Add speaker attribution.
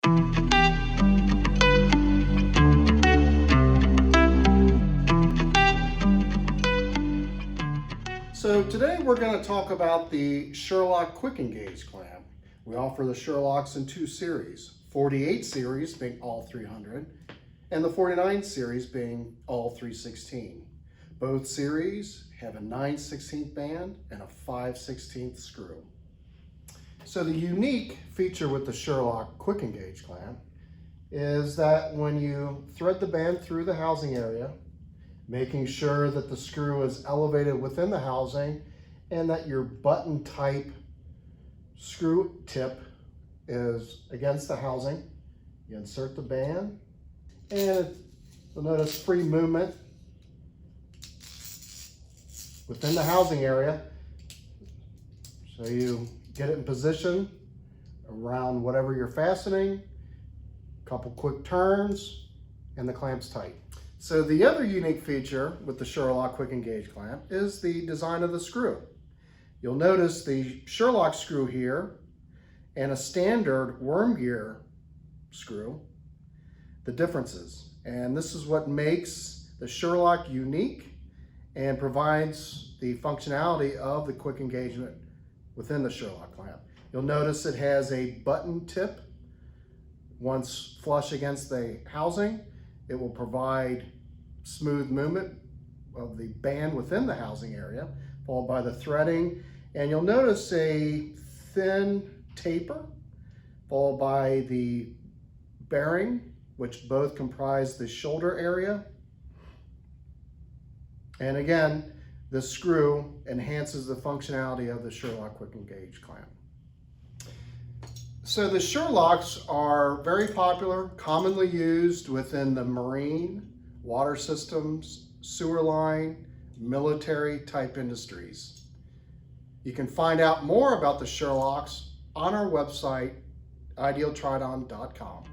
Speaker 1: So today we're going to talk about the Surelock Quick-Engage clamp. We offer the Surelocks in two series, 48 series being all 300 and the 49 series being all 316. Both series have a 9/16 band and a 5/16 screw. So the unique feature with the Surelock Quick-Engage clamp is that when you thread the band through the housing area, making sure that the screw is elevated within the housing and that your button type screw tip is against the housing. You insert the band and you'll notice free movement within the housing area. So you get it in position around whatever you're fastening, a couple quick turns, and the clamp's tight. So the other unique feature with the Surelock Quick-Engage clamp is the design of the screw. You'll notice the Surelock screw here and a standard worm gear screw, the differences. And this is what makes the Surelock unique and provides the functionality of the quick engagement within the Surelock clamp. You'll notice it has a button tip. Once flush against the housing, it will provide smooth movement of the band within the housing area, followed by the threading. And you'll notice a thin taper, followed by the bearing, which both comprise the shoulder area. And again, the screw enhances the functionality of the Surelock Quick-Engage clamp. So the Surelocks are very popular, commonly used within the marine, water systems, sewer line, military type industries. You can find out more about the Surelocks on our website, idealtridon.com.